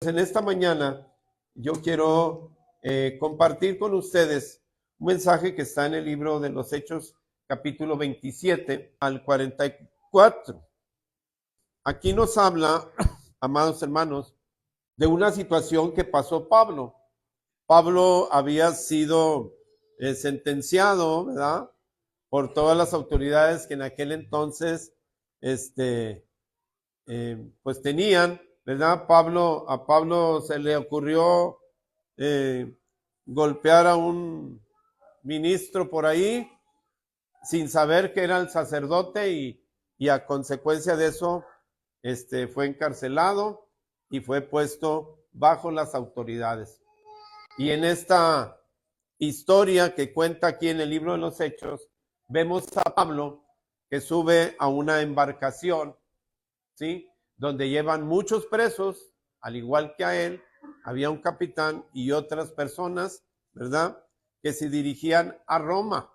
En esta mañana yo quiero compartir con ustedes un mensaje que está en el libro de los Hechos, capítulo 27 al 44. Aquí nos habla, amados hermanos, de una situación que pasó Pablo. Pablo había sido sentenciado, ¿verdad?, por todas las autoridades que en aquel entonces pues tenían, ¿verdad? A Pablo se le ocurrió golpear a un ministro por ahí sin saber que era el sacerdote y a consecuencia de eso fue encarcelado y fue puesto bajo las autoridades. Y en esta historia que cuenta aquí en el libro de los Hechos, vemos a Pablo que sube a una embarcación, ¿sí?, donde llevan muchos presos, al igual que a él, había un capitán y otras personas, ¿verdad?, que se dirigían a Roma.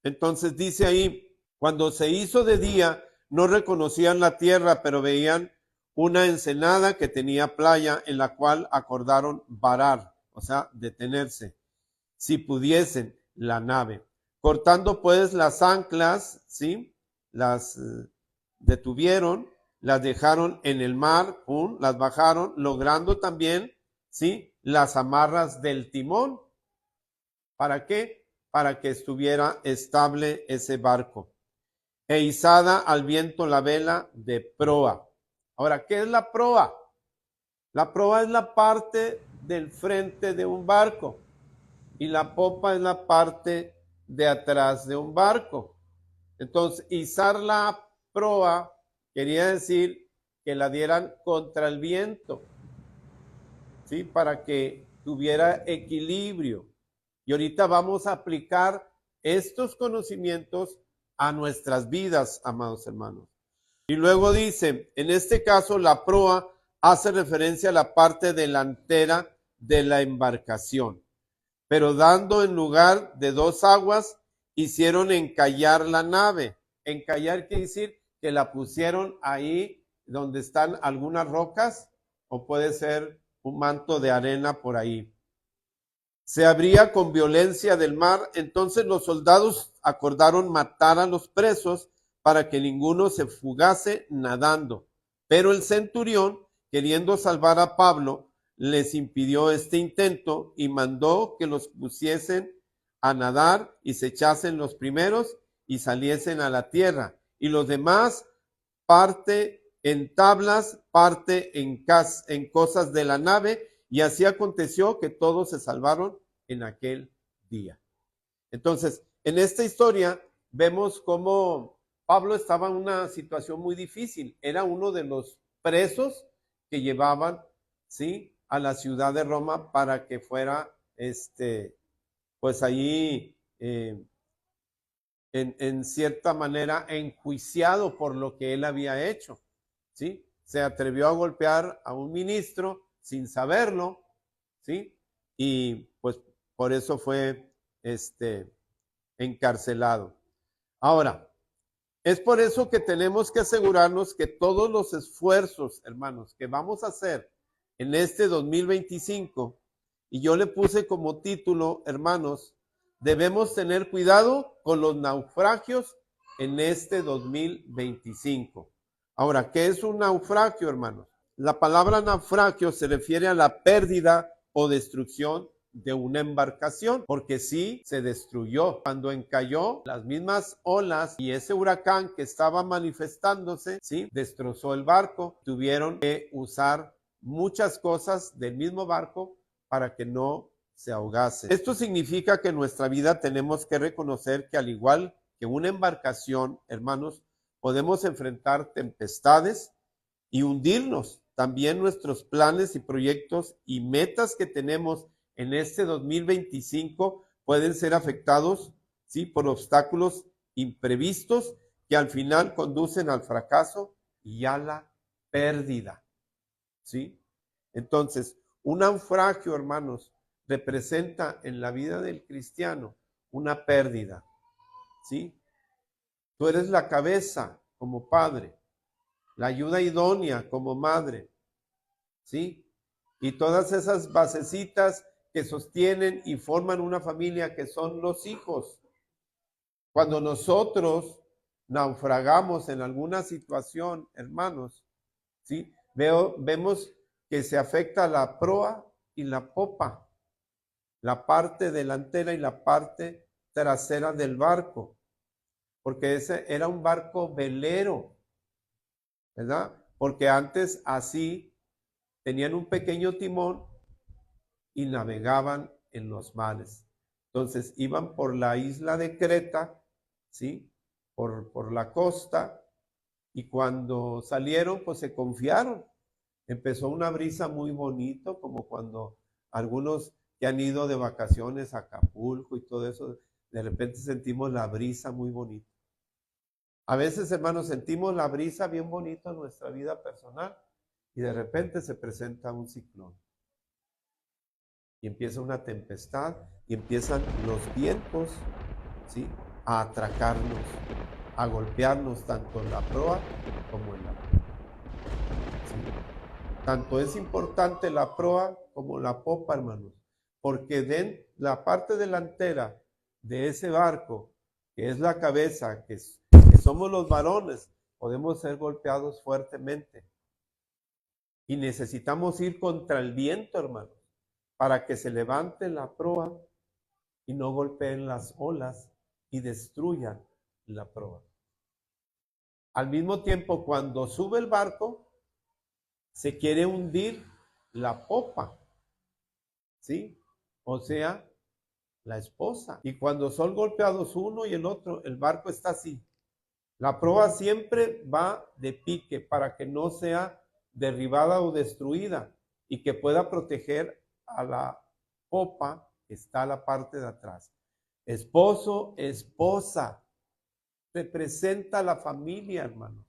Entonces dice ahí, cuando se hizo de día, no reconocían la tierra, pero veían una ensenada que tenía playa, en la cual acordaron varar, o sea, detenerse, si pudiesen, la nave. Cortando pues las anclas, ¿sí?, las detuvieron, las dejaron en el mar, las bajaron, logrando también, ¿sí?, las amarras del timón. ¿Para qué? Para que estuviera estable ese barco. E izada al viento la vela de proa. Ahora, ¿qué es la proa? La proa es la parte del frente de un barco y la popa es la parte de atrás de un barco. Entonces, izar la proa quería decir que la dieran contra el viento, ¿sí?, para que tuviera equilibrio. Y ahorita vamos a aplicar estos conocimientos a nuestras vidas, amados hermanos. Y luego dice, en este caso la proa hace referencia a la parte delantera de la embarcación, pero dando en lugar de dos aguas, hicieron encallar la nave. Encallar quiere decir que la pusieron ahí donde están algunas rocas, o puede ser un manto de arena por ahí. Se abría con violencia del mar, entonces los soldados acordaron matar a los presos para que ninguno se fugase nadando. Pero el centurión, queriendo salvar a Pablo, les impidió este intento y mandó que los pusiesen a nadar y se echasen los primeros y saliesen a la tierra. Y los demás, parte en tablas, parte en cosas de la nave, y así aconteció que todos se salvaron en aquel día. Entonces, en esta historia vemos cómo Pablo estaba en una situación muy difícil. Era uno de los presos que llevaban, ¿sí?, a la ciudad de Roma para que fuera, pues allí, en cierta manera, enjuiciado por lo que él había hecho, ¿sí? Se atrevió a golpear a un ministro sin saberlo, ¿sí? Y pues por eso fue encarcelado. Ahora, es por eso que tenemos que asegurarnos que todos los esfuerzos, hermanos, que vamos a hacer en este 2025, y yo le puse como título, hermanos, debemos tener cuidado con los naufragios en este 2025. Ahora, ¿qué es un naufragio, hermanos? La palabra naufragio se refiere a la pérdida o destrucción de una embarcación, porque sí se destruyó cuando encalló las mismas olas y ese huracán que estaba manifestándose, sí, destrozó el barco. Tuvieron que usar muchas cosas del mismo barco para que no se ahogase. Esto significa que en nuestra vida tenemos que reconocer que al igual que una embarcación, hermanos, podemos enfrentar tempestades y hundirnos. También nuestros planes y proyectos y metas que tenemos en este 2025 pueden ser afectados, ¿sí?, por obstáculos imprevistos que al final conducen al fracaso y a la pérdida, ¿sí? Entonces, un naufragio, hermanos, representa en la vida del cristiano una pérdida, ¿sí? Tú eres la cabeza como padre, la ayuda idónea como madre, ¿sí? y todas esas basecitas que sostienen y forman una familia que son los hijos. Cuando nosotros naufragamos en alguna situación, hermanos, ¿sí? Vemos que se afecta la proa y la popa, la parte delantera y la parte trasera del barco, porque ese era un barco velero, ¿verdad? Porque antes así tenían un pequeño timón y navegaban en los mares. Entonces iban por la isla de Creta, ¿sí? Por la costa, y cuando salieron, pues se confiaron. Empezó una brisa muy bonito, como cuando algunos que han ido de vacaciones a Acapulco y todo eso, de repente sentimos la brisa muy bonita. A veces, hermanos, sentimos la brisa bien bonita en nuestra vida personal y de repente se presenta un ciclón. Y empieza una tempestad y empiezan los vientos, ¿sí?, a atracarnos, a golpearnos tanto en la proa como en la popa. ¿Sí? Tanto es importante la proa como la popa, hermanos, porque de la parte delantera de ese barco, que es la cabeza, que somos los varones, podemos ser golpeados fuertemente. Y necesitamos ir contra el viento, hermanos, para que se levante la proa y no golpeen las olas y destruyan la proa. Al mismo tiempo, cuando sube el barco, se quiere hundir la popa, ¿sí? O sea, la esposa. Y cuando son golpeados uno y el otro, el barco está así. La proa siempre va de pique para que no sea derribada o destruida y que pueda proteger a la popa que está a la parte de atrás. Esposo, esposa, representa la familia, hermanos.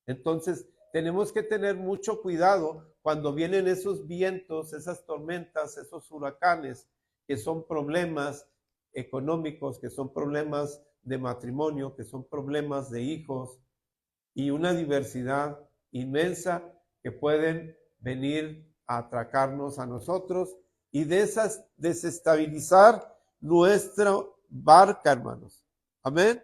Entonces, tenemos que tener mucho cuidado cuando vienen esos vientos, esas tormentas, esos huracanes, que son problemas económicos, que son problemas de matrimonio, que son problemas de hijos y una diversidad inmensa que pueden venir a atracarnos a nosotros y desestabilizar nuestra barca, hermanos. Amén.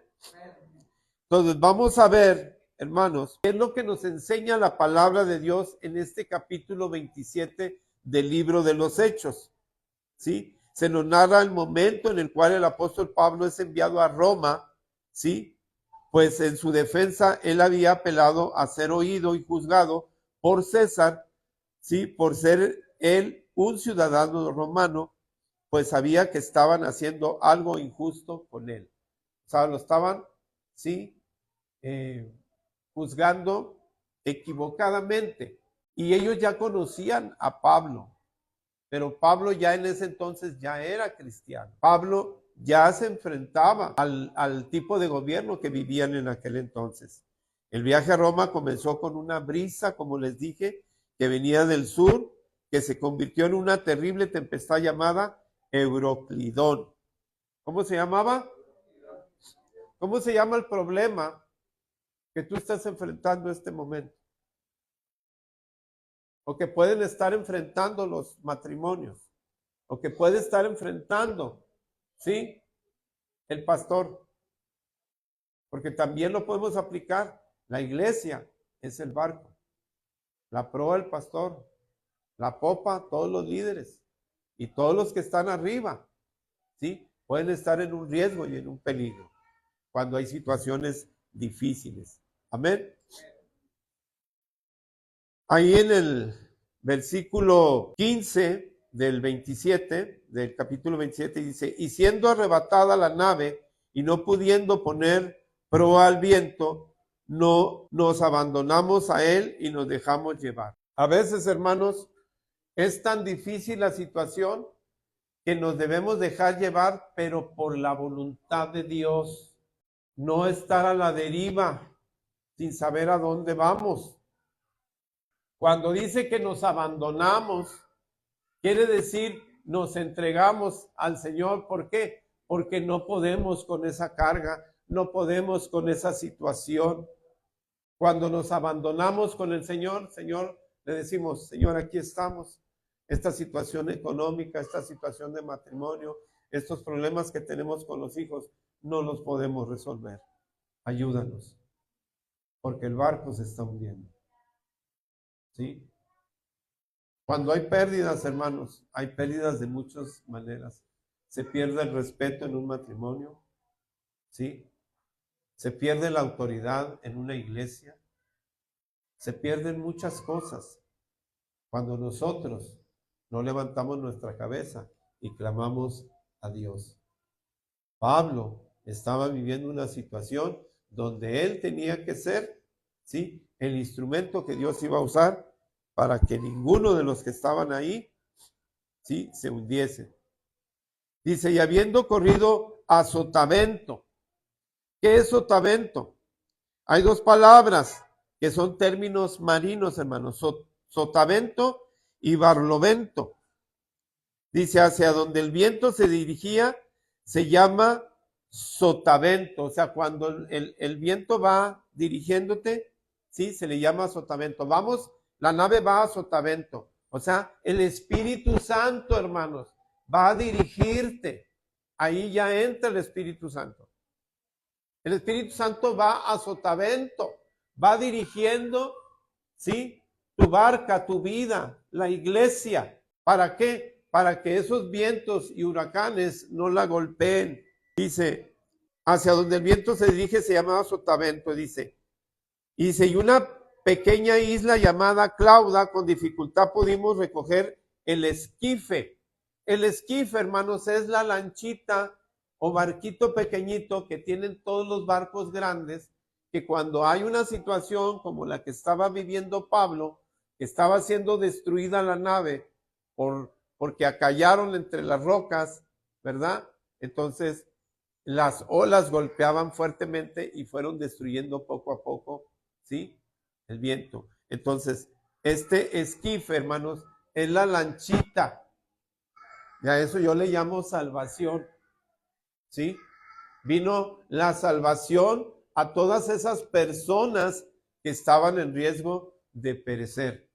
Entonces vamos a ver, hermanos, qué es lo que nos enseña la palabra de Dios en este capítulo 27 del libro de los Hechos. ¿Sí? Se nos narra el momento en el cual el apóstol Pablo es enviado a Roma, ¿sí? Pues en su defensa él había apelado a ser oído y juzgado por César, ¿sí? Por ser él un ciudadano romano, pues sabía que estaban haciendo algo injusto con él. O sea, lo estaban, ¿sí?, juzgando equivocadamente. Y ellos ya conocían a Pablo, pero Pablo ya en ese entonces ya era cristiano. Pablo ya se enfrentaba al tipo de gobierno que vivían en aquel entonces. El viaje a Roma comenzó con una brisa, como les dije, que venía del sur, que se convirtió en una terrible tempestad llamada Euroclidón. ¿Cómo se llamaba? ¿Cómo se llama el problema que tú estás enfrentando en este momento? O que pueden estar enfrentando los matrimonios, o que puede estar enfrentando, ¿sí?, el pastor. Porque también lo podemos aplicar. La iglesia es el barco, la proa el pastor, la popa todos los líderes y todos los que están arriba, ¿sí?, pueden estar en un riesgo y en un peligro cuando hay situaciones difíciles. Amén. Ahí en el versículo 15 del 27, del capítulo 27, dice, y siendo arrebatada la nave y no pudiendo poner proa al viento, no nos abandonamos a él y nos dejamos llevar. A veces, hermanos, es tan difícil la situación que nos debemos dejar llevar, pero por la voluntad de Dios. No estar a la deriva sin saber a dónde vamos. Cuando dice que nos abandonamos, quiere decir nos entregamos al Señor. ¿Por qué? Porque no podemos con esa carga, no podemos con esa situación. Cuando nos abandonamos con el Señor, Señor, le decimos, Señor, aquí estamos. esta situación económica, esta situación de matrimonio, estos problemas que tenemos con los hijos, no los podemos resolver. Ayúdanos, porque el barco se está hundiendo. ¿Sí? Cuando hay pérdidas, hermanos, hay pérdidas de muchas maneras. Se pierde el respeto en un matrimonio, ¿sí? Se pierde la autoridad en una iglesia. Se pierden muchas cosas cuando nosotros no levantamos nuestra cabeza y clamamos a Dios. Pablo estaba viviendo una situación donde él tenía que ser, ¿sí?, el instrumento que Dios iba a usar para que ninguno de los que estaban ahí, ¿sí?, se hundiese. Dice, y habiendo corrido a Sotavento. ¿Qué es Sotavento? Hay dos palabras que son términos marinos, hermanos, Sotavento y Barlovento. Dice, hacia donde el viento se dirigía, se llama sotavento. O sea, cuando el viento va dirigiéndote, ¿sí? Se le llama sotavento. Vamos, la nave va a sotavento. O sea, el Espíritu Santo, hermanos, va a dirigirte. Ahí ya entra el Espíritu Santo. El Espíritu Santo va a sotavento. Va dirigiendo, ¿sí?, tu barca, tu vida, la iglesia. ¿Para qué? Para que esos vientos y huracanes no la golpeen. Dice, hacia donde el viento se dirige se llamaba Sotavento, dice. Y una pequeña isla llamada Clauda, con dificultad pudimos recoger el esquife. El esquife, hermanos, es la lanchita o barquito pequeñito que tienen todos los barcos grandes, que cuando hay una situación como la que estaba viviendo Pablo, que estaba siendo destruida la nave porque acallaron entre las rocas, ¿verdad? Entonces las olas golpeaban fuertemente y fueron destruyendo poco a poco, ¿sí?, el viento. Entonces, este esquife, hermanos, es la lanchita. Y a eso yo le llamo salvación, ¿sí? Vino la salvación a todas esas personas que estaban en riesgo de perecer,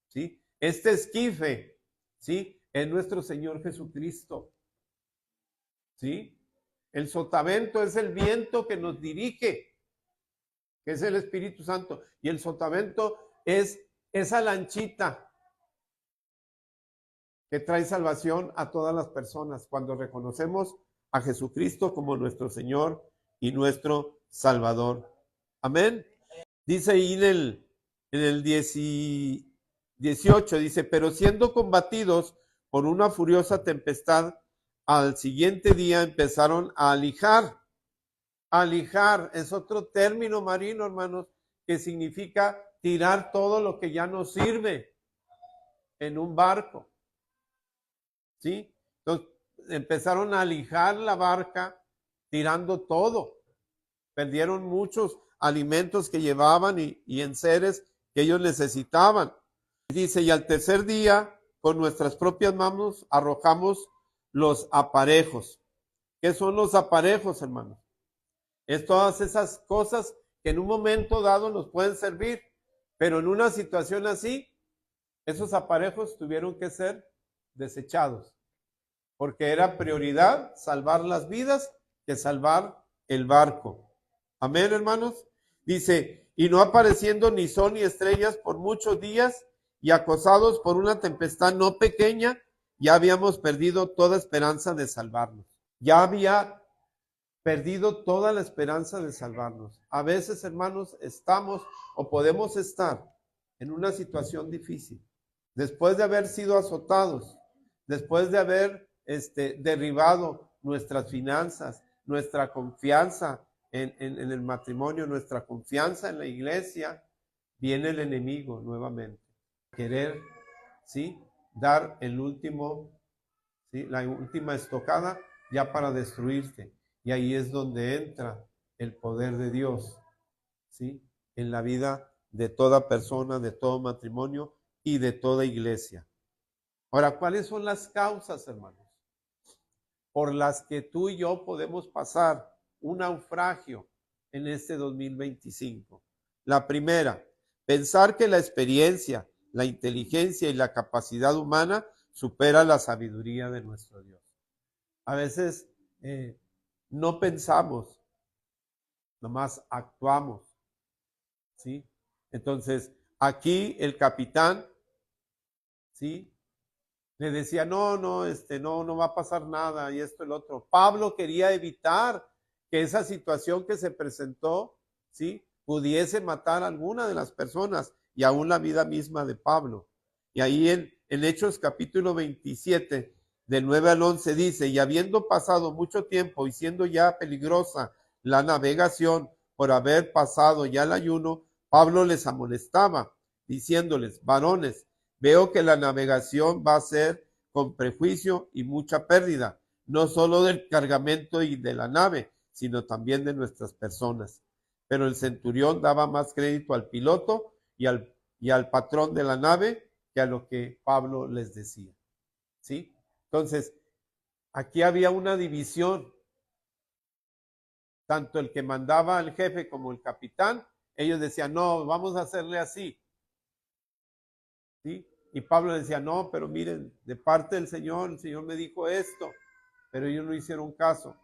¿sí? Este esquife, ¿sí?, es nuestro Señor Jesucristo, ¿sí? El sotavento es el viento que nos dirige, que es el Espíritu Santo. Y el sotavento es esa lanchita que trae salvación a todas las personas cuando reconocemos a Jesucristo como nuestro Señor y nuestro Salvador. Amén. Dice ahí en el 18, dice, pero siendo combatidos por una furiosa tempestad, al siguiente día empezaron a alijar. Alijar es otro término marino, hermanos, que significa tirar todo lo que ya no sirve en un barco. ¿Sí? Entonces empezaron a alijar la barca tirando todo. Perdieron muchos alimentos que llevaban y enseres que ellos necesitaban. Dice, y al tercer día, con nuestras propias manos, arrojamos los aparejos. ¿Qué son los aparejos, hermanos? Es todas esas cosas que en un momento dado nos pueden servir, pero en una situación así, esos aparejos tuvieron que ser desechados, porque era prioridad salvar las vidas que salvar el barco. Amén, hermanos. Dice, y no apareciendo ni sol ni estrellas por muchos días y acosados por una tempestad no pequeña, ya habíamos perdido toda esperanza de salvarnos. Ya había perdido toda la esperanza de salvarnos. A veces, hermanos, estamos o podemos estar en una situación difícil. Después de haber sido azotados, después de haber derribado nuestras finanzas, nuestra confianza en el matrimonio, nuestra confianza en la iglesia, viene el enemigo nuevamente. Querer, ¿sí?, dar el último, ¿sí?, la última estocada ya para destruirte. Y ahí es donde entra el poder de Dios, ¿sí?, en la vida de toda persona, de todo matrimonio y de toda iglesia. Ahora, ¿cuáles son las causas, hermanos, por las que tú y yo podemos pasar un naufragio en este 2025? La primera, pensar que la experiencia, la inteligencia y la capacidad humana supera la sabiduría de nuestro Dios. A veces no pensamos, nomás actuamos, ¿sí? Entonces, aquí el capitán, ¿sí? Le decía, no, no va a pasar nada y esto, el otro. Pablo quería evitar que esa situación que se presentó, ¿sí? Pudiese matar a alguna de las personas y aún la vida misma de Pablo. Y ahí en Hechos capítulo 27, del 9 al 11 dice, y habiendo pasado mucho tiempo y siendo ya peligrosa la navegación por haber pasado ya el ayuno, Pablo les amonestaba, diciéndoles, varones, veo que la navegación va a ser con prejuicio y mucha pérdida, no solo del cargamento y de la nave, sino también de nuestras personas. Pero el centurión daba más crédito al piloto y al patrón de la nave que a lo que Pablo les decía. ¿Sí? Entonces, aquí había una división. Tanto el que mandaba al jefe como el capitán, ellos decían, no, vamos a hacerle así. ¿Sí? Y Pablo decía, no, pero miren, de parte del Señor, el Señor me dijo esto, pero ellos no hicieron caso.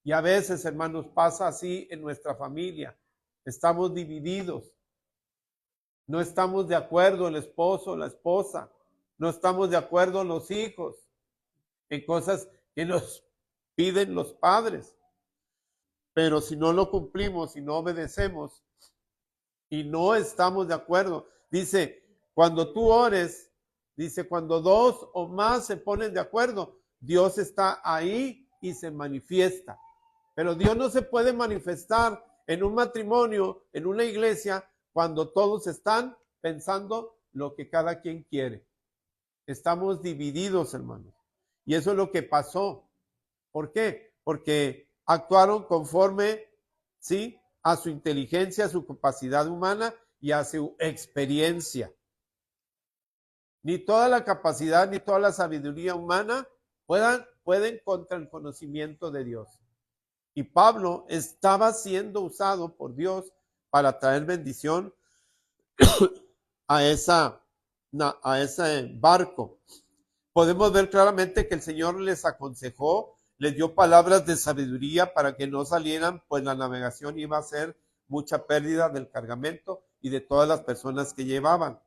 Y a veces, hermanos, pasa así en nuestra familia. Estamos divididos. No estamos de acuerdo el esposo, la esposa. No estamos de acuerdo los hijos en cosas que nos piden los padres. Pero si no lo cumplimos y no obedecemos y no estamos de acuerdo, dice, cuando tú ores, dice, cuando dos o más se ponen de acuerdo, Dios está ahí y se manifiesta. Pero Dios no se puede manifestar en un matrimonio, en una iglesia, cuando todos están pensando lo que cada quien quiere. Estamos divididos, hermanos. Y eso es lo que pasó. ¿Por qué? Porque actuaron conforme, ¿sí?, a su inteligencia, a su capacidad humana y a su experiencia. Ni toda la capacidad ni toda la sabiduría humana pueden contra el conocimiento de Dios. Y Pablo estaba siendo usado por Dios para traer bendición a ese barco. Podemos ver claramente que el Señor les aconsejó, les dio palabras de sabiduría para que no salieran, pues la navegación iba a ser mucha pérdida del cargamento y de todas las personas que llevaban.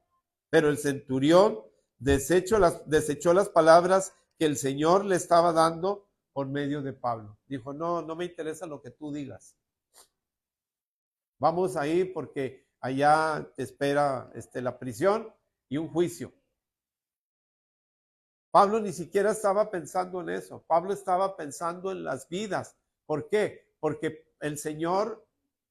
Pero el centurión desechó las palabras que el Señor le estaba dando por medio de Pablo. Dijo, no me interesa lo que tú digas. Vamos ahí porque allá te espera la prisión y un juicio. Pablo ni siquiera estaba pensando en eso. Pablo estaba pensando en las vidas. ¿Por qué? Porque el Señor,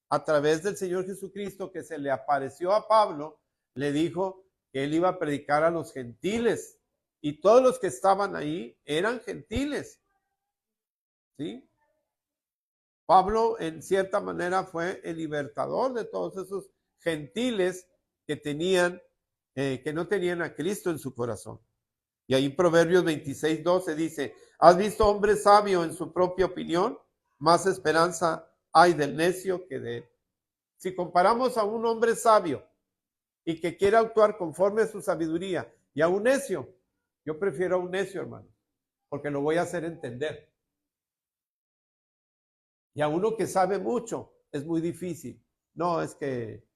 a través del Señor Jesucristo que se le apareció a Pablo, le dijo que él iba a predicar a los gentiles. Y todos los que estaban ahí eran gentiles. ¿Sí? Pablo, en cierta manera, fue el libertador de todos esos gentiles que que no tenían a Cristo en su corazón. Y ahí en Proverbios 26:12 dice, ¿has visto hombre sabio en su propia opinión? Más esperanza hay del necio que de él. Si comparamos a un hombre sabio y que quiere actuar conforme a su sabiduría y a un necio, yo prefiero a un necio, hermano, porque lo voy a hacer entender. Y a uno que sabe mucho es muy difícil. No, es que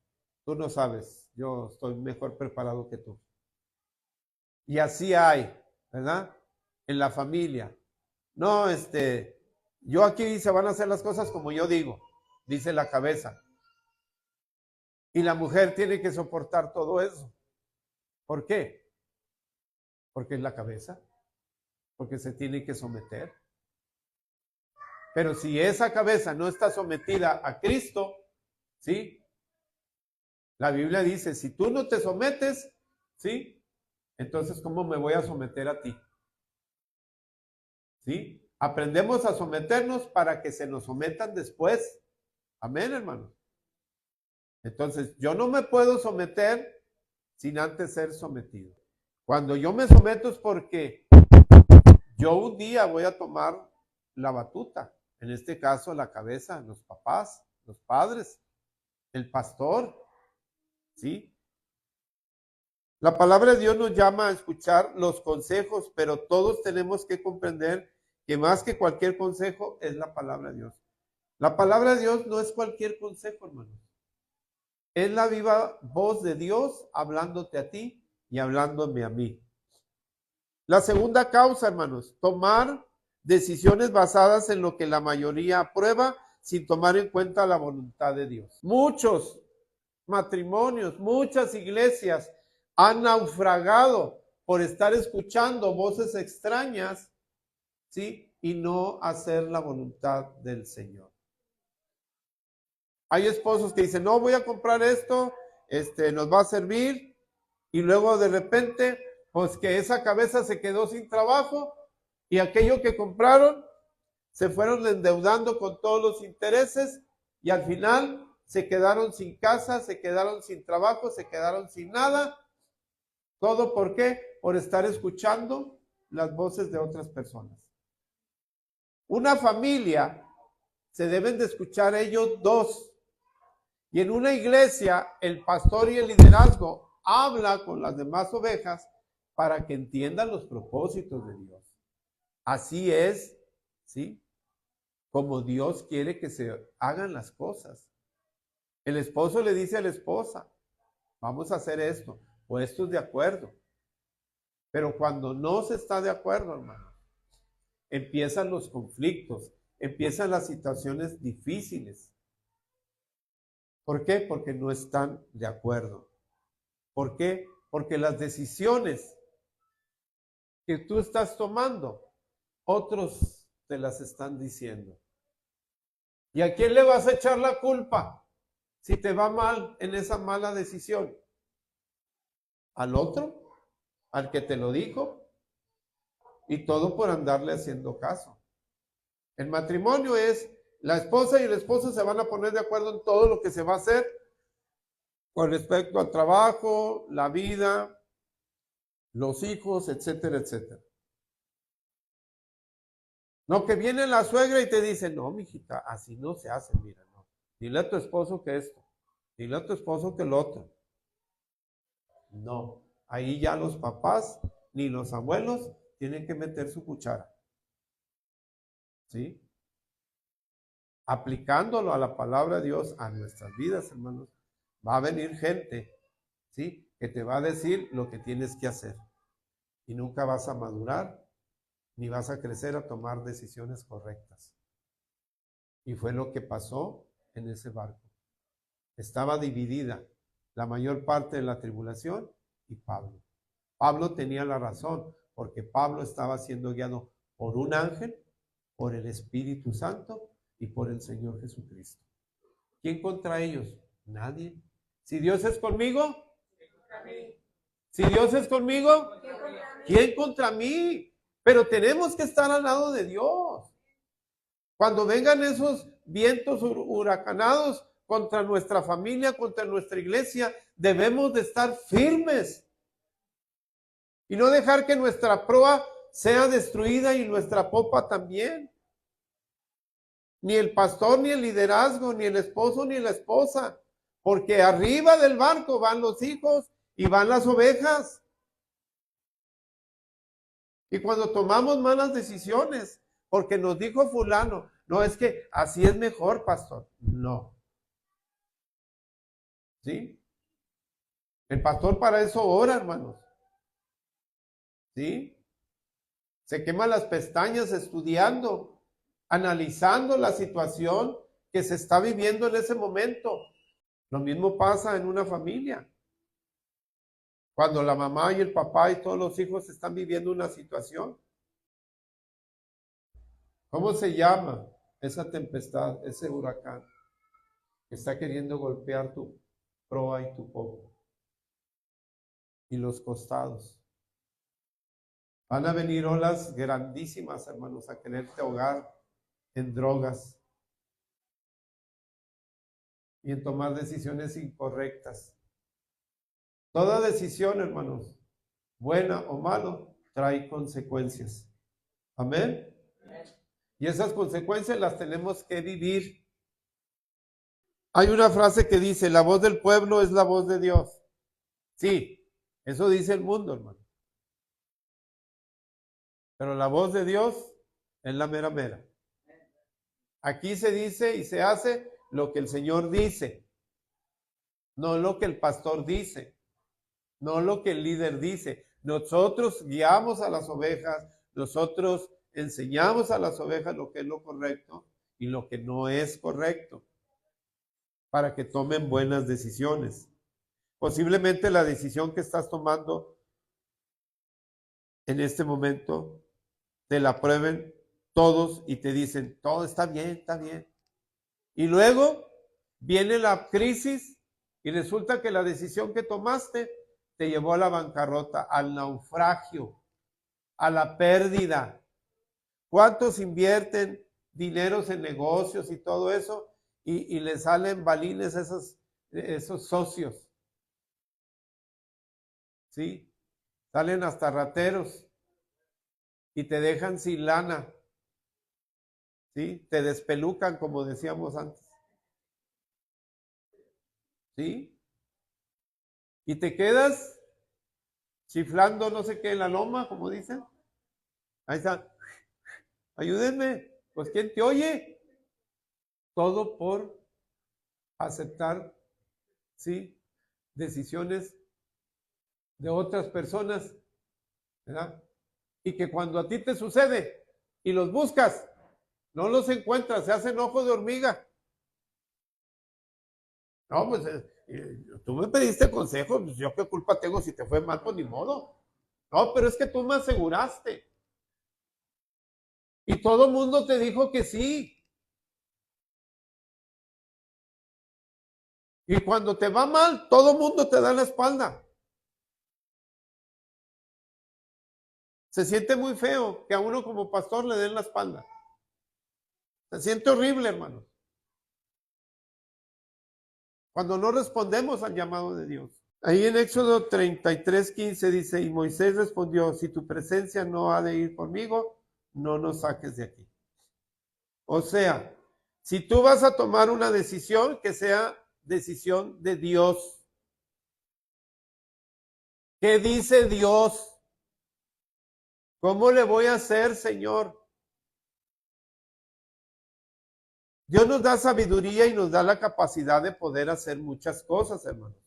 tú no sabes, yo estoy mejor preparado que tú. Y así hay, ¿verdad? En la familia. No, yo aquí se van a hacer las cosas como yo digo, dice la cabeza. Y la mujer tiene que soportar todo eso. ¿Por qué? Porque es la cabeza, porque se tiene que someter. Pero si esa cabeza no está sometida a Cristo, ¿sí? La Biblia dice, si tú no te sometes, ¿sí? Entonces, ¿cómo me voy a someter a ti? ¿Sí? Aprendemos a someternos para que se nos sometan después. Amén, hermanos. Entonces, yo no me puedo someter sin antes ser sometido. Cuando yo me someto es porque yo un día voy a tomar la batuta. En este caso, la cabeza, los papás, los padres, el pastor, ¿sí? La palabra de Dios nos llama a escuchar los consejos, pero todos tenemos que comprender que más que cualquier consejo es la palabra de Dios. La palabra de Dios no es cualquier consejo, hermanos. Es la viva voz de Dios hablándote a ti y hablándome a mí. La segunda causa, hermanos, tomar decisiones basadas en lo que la mayoría aprueba sin tomar en cuenta la voluntad de Dios. Muchos matrimonios, muchas iglesias han naufragado por estar escuchando voces extrañas, ¿sí? Y no hacer la voluntad del Señor. Hay esposos que dicen, no, voy a comprar esto, nos va a servir, y luego de repente, pues que esa cabeza se quedó sin trabajo, y aquello que compraron, se fueron endeudando con todos los intereses, y al final se quedaron sin casa, se quedaron sin trabajo, se quedaron sin nada. ¿Todo por qué? Por estar escuchando las voces de otras personas. Una familia se deben de escuchar ellos dos. Y en una iglesia, el pastor y el liderazgo habla con las demás ovejas para que entiendan los propósitos de Dios. Así es, ¿sí? Como Dios quiere que se hagan las cosas. El esposo le dice a la esposa, vamos a hacer esto, puestos de acuerdo. Pero cuando no se está de acuerdo, hermano, empiezan los conflictos, empiezan las situaciones difíciles. ¿Por qué? Porque no están de acuerdo. ¿Por qué? Porque las decisiones que tú estás tomando, otros te las están diciendo. ¿Y a quién le vas a echar la culpa si te va mal en esa mala decisión? ¿Al otro? ¿Al que te lo dijo? Y todo por andarle haciendo caso. El matrimonio es, la esposa y el esposo se van a poner de acuerdo en todo lo que se va a hacer con respecto al trabajo, la vida, los hijos, etcétera, etcétera. No, que viene la suegra y te dice, no, mijita, así no se hace, mira, no. Dile a tu esposo que esto, dile a tu esposo que lo otro. No, ahí ya los papás ni los abuelos tienen que meter su cuchara. ¿Sí? Aplicándolo a la palabra de Dios a nuestras vidas, hermanos, va a venir gente, ¿sí? Que te va a decir lo que tienes que hacer. Y nunca vas a madurar, ni vas a crecer a tomar decisiones correctas. Y fue lo que pasó en ese barco. Estaba dividida la mayor parte de la tribulación y Pablo. Pablo tenía la razón, porque Pablo estaba siendo guiado por un ángel, por el Espíritu Santo y por el Señor Jesucristo. ¿Quién contra ellos? Nadie. Si Dios es conmigo, si Dios es conmigo, ¿quién contra mí? Pero tenemos que estar al lado de Dios. Cuando vengan esos vientos huracanados contra nuestra familia, contra nuestra iglesia, debemos de estar firmes y no dejar que nuestra proa sea destruida y nuestra popa también. Ni el pastor, ni el liderazgo, ni el esposo, ni la esposa. Porque arriba del barco van los hijos y van las ovejas. Y cuando tomamos malas decisiones, porque nos dijo fulano, no, es que así es mejor, pastor. No. ¿Sí? El pastor para eso ora, hermanos. ¿Sí? Se quema las pestañas estudiando, analizando la situación que se está viviendo en ese momento. Lo mismo pasa en una familia. Cuando la mamá y el papá y todos los hijos están viviendo una situación. ¿Cómo se llama esa tempestad, ese huracán que está queriendo golpear tu proa y tu popa? Y los costados. Van a venir olas grandísimas, hermanos, a quererte ahogar en drogas y en tomar decisiones incorrectas. Toda decisión, hermanos, buena o mala, trae consecuencias. Amén. Y esas consecuencias las tenemos que vivir. Hay una frase que dice, la voz del pueblo es la voz de Dios. Sí, Eso dice el mundo, hermano. Pero la voz de Dios es la mera mera. Aquí se dice y se hace lo que el Señor dice, no lo que el pastor dice, no lo que el líder dice. Nosotros guiamos a las ovejas, nosotros enseñamos a las ovejas lo que es lo correcto y lo que no es correcto, para que tomen buenas decisiones. Posiblemente la decisión que estás tomando en este momento te la prueben todos y te dicen, todo está bien, está bien. Y luego viene la crisis y resulta que la decisión que tomaste te llevó a la bancarrota, al naufragio, a la pérdida. ¿Cuántos invierten dineros en negocios y todo eso y les salen balines esos socios? ¿Sí? Salen hasta rateros y te dejan sin lana. ¿Sí? Te despelucan, como decíamos antes. ¿Sí? Y te quedas chiflando no sé qué en la loma, como dicen. Ahí está. Ayúdenme. Pues ¿quién te oye? Todo por aceptar, ¿sí? Decisiones de otras personas, ¿verdad? Y que cuando a ti te sucede y los buscas, no los encuentras, se hacen ojo de hormiga. No, pues tú me pediste consejo, pues yo qué culpa tengo si te fue mal, pues ni modo. No, pero es que tú me aseguraste. Y todo el mundo te dijo que sí. Y cuando te va mal, todo el mundo te da la espalda. Se siente muy feo que a uno como pastor le den la espalda. Se siente horrible, hermano. Cuando no respondemos al llamado de Dios. Ahí en Éxodo 33:15 dice, y Moisés respondió, si tu presencia no ha de ir conmigo, no nos saques de aquí. O sea, si tú vas a tomar una decisión, que sea decisión de Dios. ¿Qué dice Dios? ¿Cómo le voy a hacer, Señor? Dios nos da sabiduría y nos da la capacidad de poder hacer muchas cosas, hermanos.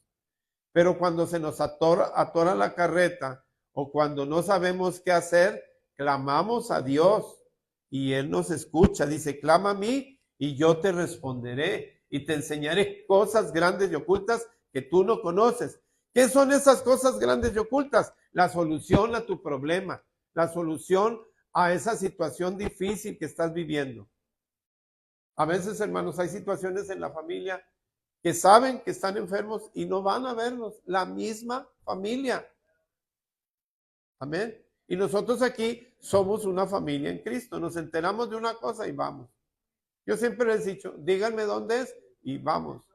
Pero cuando se nos atora la carreta o cuando no sabemos qué hacer, clamamos a Dios y Él nos escucha. Dice, clama a mí y yo te responderé y te enseñaré cosas grandes y ocultas que tú no conoces. ¿Qué son esas cosas grandes y ocultas? La solución a tu problema, la solución a esa situación difícil que estás viviendo. A veces, hermanos, hay situaciones en la familia que saben que están enfermos y no van a verlos, la misma familia. Amén. Y nosotros aquí somos una familia en Cristo. Nos enteramos de una cosa y vamos. Yo siempre les he dicho, díganme dónde es y vamos.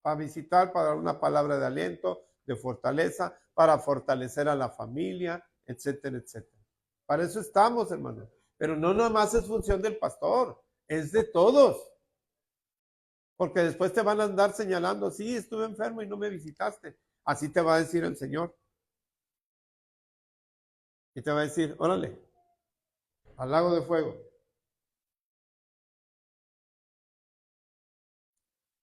Para visitar, para dar una palabra de aliento, de fortaleza, para fortalecer a la familia, etcétera, etcétera. Para eso estamos, hermanos. Pero no nomás es función del pastor, es de todos. Porque después te van a andar señalando, sí, estuve enfermo y no me visitaste. Así te va a decir el Señor. Y te va a decir, órale, al lago de fuego.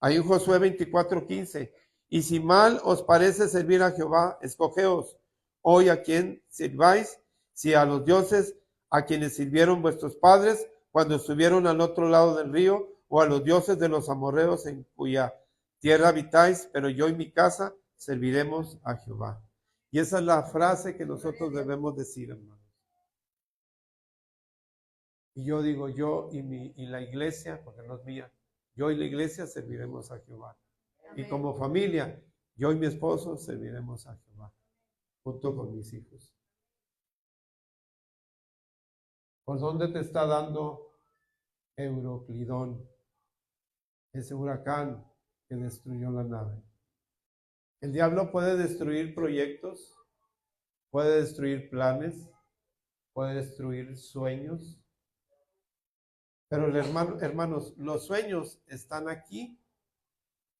Ahí en Josué 24:15. Y si mal os parece servir a Jehová, escogeos hoy a quien sirváis, si a los dioses a quienes sirvieron vuestros padres cuando estuvieron al otro lado del río, o a los dioses de los amorreos en cuya tierra habitáis, pero yo y mi casa serviremos a Jehová. Y esa es la frase que nosotros debemos decir, hermanos. Y yo digo, yo y la iglesia, porque no es mía, yo y la iglesia serviremos a Jehová. Y como familia, yo y mi esposo serviremos a Jehová, junto con mis hijos. ¿Por dónde te está dando Euroclidón, ese huracán que destruyó la nave? El diablo puede destruir proyectos, puede destruir planes, puede destruir sueños. Pero hermanos, los sueños están aquí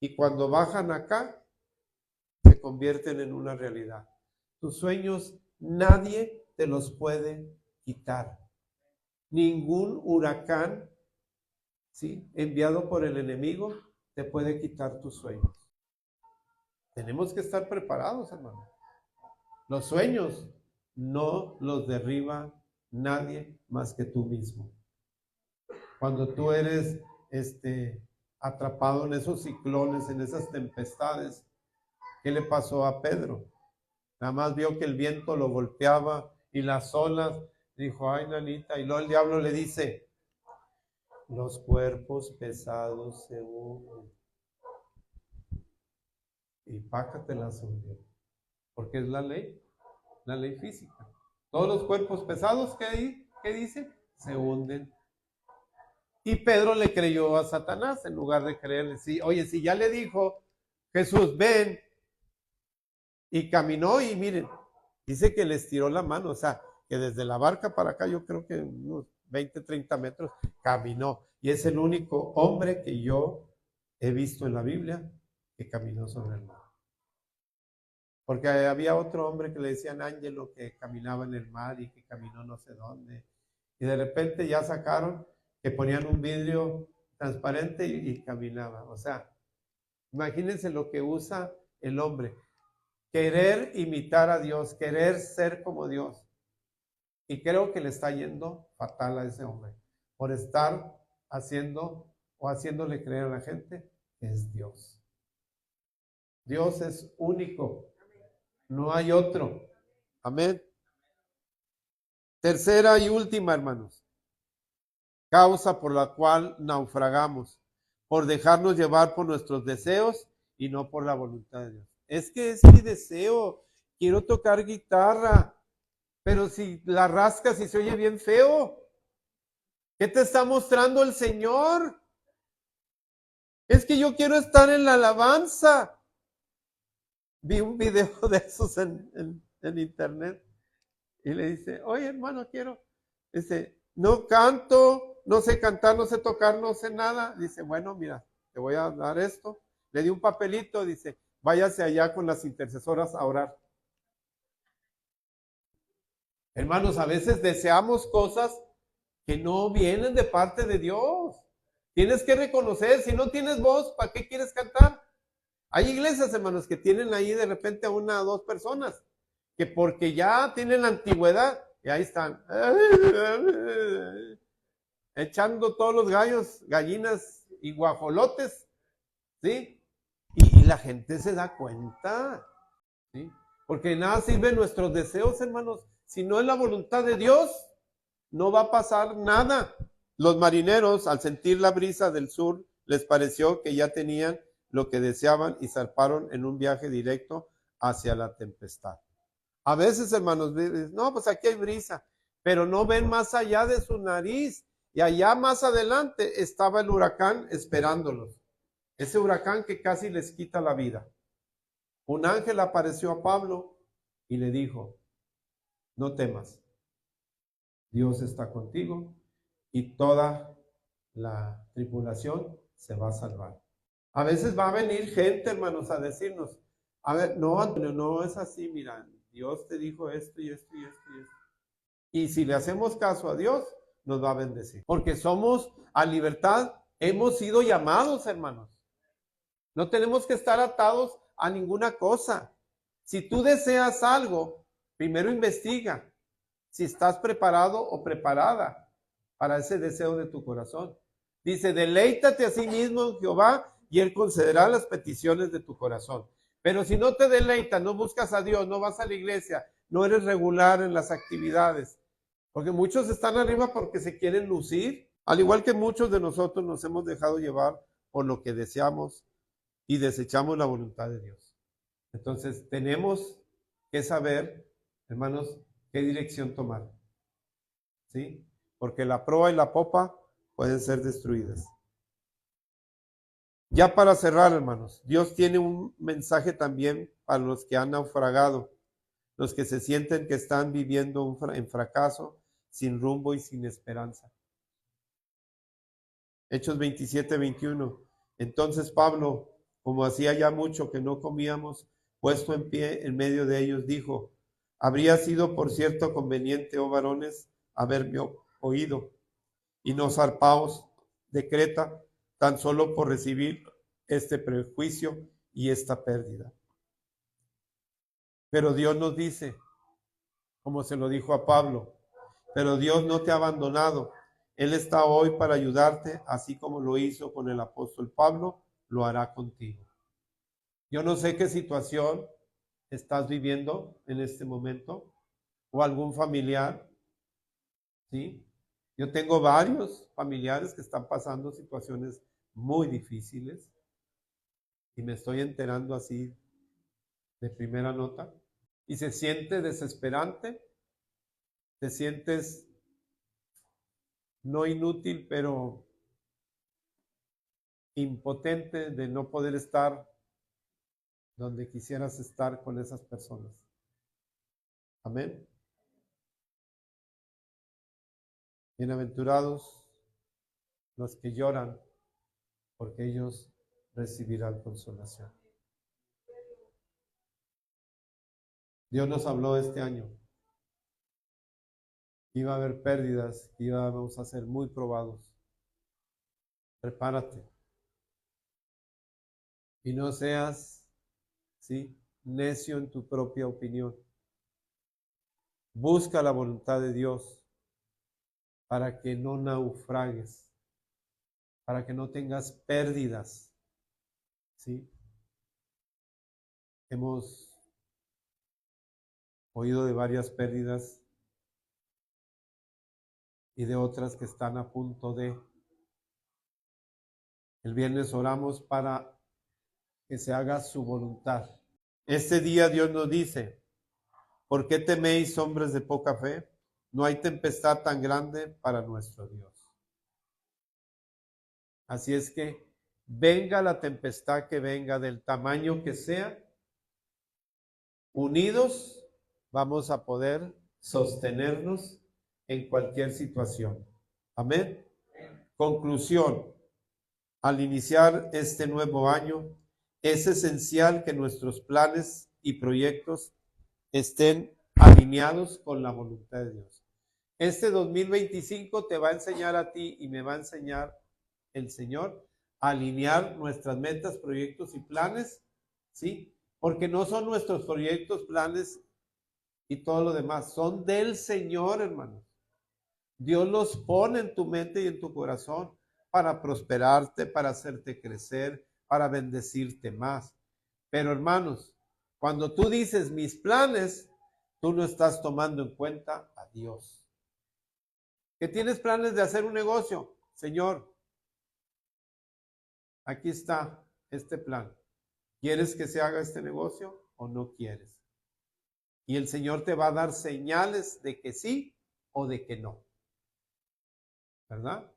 y cuando bajan acá, se convierten en una realidad. Tus sueños nadie te los puede quitar. Ningún huracán, ¿sí?, enviado por el enemigo te puede quitar tus sueños. Tenemos que estar preparados, hermano. Los sueños no los derriba nadie más que tú mismo. Cuando tú eres atrapado en esos ciclones, en esas tempestades, ¿qué le pasó a Pedro? Nada más vio que el viento lo golpeaba y las olas, dijo, ay, nanita, y luego el diablo le dice, los cuerpos pesados se hunden. Y pácatela se hundió. Porque es la ley física. Todos los cuerpos pesados, ¿qué dice? Se hunden. Y Pedro le creyó a Satanás en lugar de creerle. Sí, oye, si ya le dijo Jesús, ven, y caminó, y miren, dice que le estiró la mano, o sea, que desde la barca para acá, yo creo que unos 20, 30 metros, caminó. Y es el único hombre que yo he visto en la Biblia que caminó sobre el mar. Porque había otro hombre que le decían Ángelo que caminaba en el mar y que caminó no sé dónde. Y de repente ya sacaron que ponían un vidrio transparente y caminaba. O sea, imagínense lo que usa el hombre. Querer imitar a Dios, querer ser como Dios. Y creo que le está yendo fatal a ese hombre por estar haciendo o haciéndole creer a la gente que es Dios. Dios es único. No hay otro. Amén. Tercera y última, hermanos. Causa por la cual naufragamos, por dejarnos llevar por nuestros deseos y no por la voluntad de Dios. Es que es mi deseo. Quiero tocar guitarra, pero si la rascas y se oye bien feo, ¿qué te está mostrando el Señor? Es que yo quiero estar en la alabanza. Vi un video de esos en internet y le dice, oye hermano, quiero, dice, no canto, no sé cantar, no sé tocar, no sé nada. Dice, bueno, mira, te voy a dar esto. Le di un papelito, dice, váyase allá con las intercesoras a orar. Hermanos, a veces deseamos cosas que no vienen de parte de Dios. Tienes que reconocer, si no tienes voz, ¿para qué quieres cantar? Hay iglesias, hermanos, que tienen ahí de repente a una o dos personas, que porque ya tienen la antigüedad, y ahí están, echando todos los gallos, gallinas y guajolotes, ¿sí? Y la gente se da cuenta, ¿sí? Porque nada sirven nuestros deseos, hermanos, si no es la voluntad de Dios, no va a pasar nada. Los marineros, al sentir la brisa del sur, les pareció que ya tenían lo que deseaban y zarparon en un viaje directo hacia la tempestad. A veces, hermanos, no, pues aquí hay brisa, pero no ven más allá de su nariz. Y allá más adelante estaba el huracán esperándolos. Ese huracán que casi les quita la vida. Un ángel apareció a Pablo y le dijo, no temas, Dios está contigo y toda la tripulación se va a salvar. A veces va a venir gente, hermanos, a decirnos, a ver, no, Antonio, no es así, mira, Dios te dijo esto y esto y esto y esto. Y si le hacemos caso a Dios, nos va a bendecir. Porque somos a libertad, hemos sido llamados, hermanos. No tenemos que estar atados a ninguna cosa. Si tú deseas algo, primero investiga si estás preparado o preparada para ese deseo de tu corazón. Dice, deleítate a sí mismo en Jehová y Él concederá las peticiones de tu corazón. Pero si no te deleitas, no buscas a Dios, no vas a la iglesia, no eres regular en las actividades, porque muchos están arriba porque se quieren lucir, al igual que muchos de nosotros nos hemos dejado llevar por lo que deseamos y desechamos la voluntad de Dios. Entonces tenemos que saber, hermanos, qué dirección tomar, ¿sí? Porque la proa y la popa pueden ser destruidas. Ya para cerrar, hermanos, Dios tiene un mensaje también para los que han naufragado, los que se sienten que están viviendo en fracaso, sin rumbo y sin esperanza. Hechos 27, 21. Entonces Pablo, como hacía ya mucho que no comíamos, puesto en pie en medio de ellos, dijo: habría sido por cierto conveniente, oh varones, haberme oído, y no zarpaos de Creta, tan solo por recibir este prejuicio y esta pérdida. Pero Dios nos dice, como se lo dijo a Pablo, pero Dios no te ha abandonado. Él está hoy para ayudarte, así como lo hizo con el apóstol Pablo, lo hará contigo. Yo no sé qué situación estás viviendo en este momento, o algún familiar, ¿sí? Yo tengo varios familiares que están pasando situaciones muy difíciles y me estoy enterando así de primera nota, y se siente desesperante, te sientes no inútil, pero impotente de no poder estar donde quisieras estar con esas personas. Amén. Bienaventurados los que lloran, porque ellos recibirán consolación. Dios nos habló este año. Iba a haber pérdidas, íbamos a ser muy probados. Prepárate. Y no seas, ¿sí?, necio en tu propia opinión. Busca la voluntad de Dios para que no naufragues, para que no tengas pérdidas, ¿sí? Hemos oído de varias pérdidas y de otras que están a punto de. El viernes oramos para que se haga su voluntad. Este día Dios nos dice: ¿por qué teméis, hombres de poca fe? No hay tempestad tan grande para nuestro Dios. Así es que venga la tempestad que venga, del tamaño que sea, unidos vamos a poder sostenernos en cualquier situación. Amén. Conclusión: al iniciar este nuevo año, es esencial que nuestros planes y proyectos estén alineados con la voluntad de Dios. Este 2025 te va a enseñar a ti y me va a enseñar el Señor a alinear nuestras metas, proyectos y planes, ¿sí? Porque no son nuestros proyectos, planes y todo lo demás, son del Señor, hermanos. Dios los pone en tu mente y en tu corazón para prosperarte, para hacerte crecer, para bendecirte más. Pero, hermanos, cuando tú dices mis planes, tú no estás tomando en cuenta a Dios. ¿Que tienes planes de hacer un negocio? Señor, aquí está este plan. ¿Quieres que se haga este negocio o no quieres? Y el Señor te va a dar señales de que sí o de que no. ¿Verdad?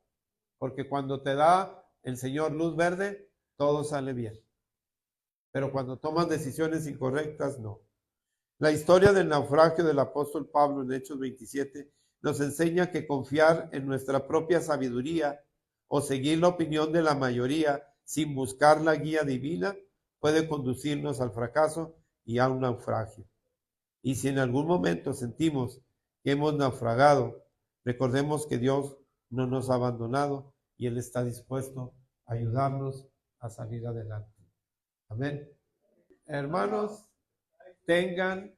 Porque cuando te da el Señor luz verde, todo sale bien. Pero cuando tomas decisiones incorrectas, no. La historia del naufragio del apóstol Pablo en Hechos 27 nos enseña que confiar en nuestra propia sabiduría o seguir la opinión de la mayoría sin buscar la guía divina puede conducirnos al fracaso y a un naufragio. Y si en algún momento sentimos que hemos naufragado, recordemos que Dios no nos ha abandonado y Él está dispuesto a ayudarnos a salir adelante. Amén. Hermanos, tengan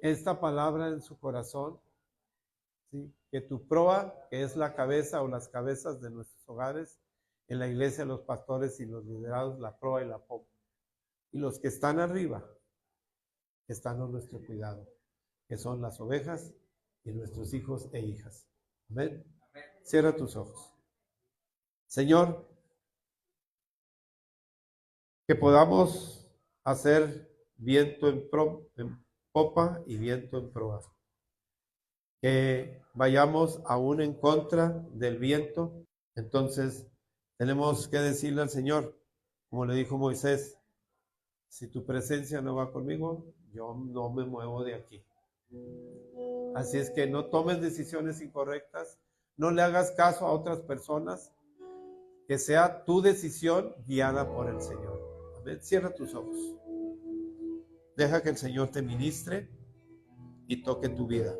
esta palabra en su corazón, ¿sí? Que tu proa, que es la cabeza o las cabezas de nuestros hogares, en la iglesia, los pastores y los liderados, la proa y la popa. Y los que están arriba, están a nuestro cuidado, que son las ovejas y nuestros hijos e hijas. Amén. Cierra tus ojos. Señor, que podamos hacer viento en popa y viento en proa. Que vayamos aún en contra del viento. Entonces tenemos que decirle al Señor, como le dijo Moisés: si tu presencia no va conmigo, yo no me muevo de aquí. Así es que no tomes decisiones incorrectas, no le hagas caso a otras personas, que sea tu decisión guiada por el Señor. Amén. Cierra tus ojos. Deja que el Señor te ministre y toque tu vida.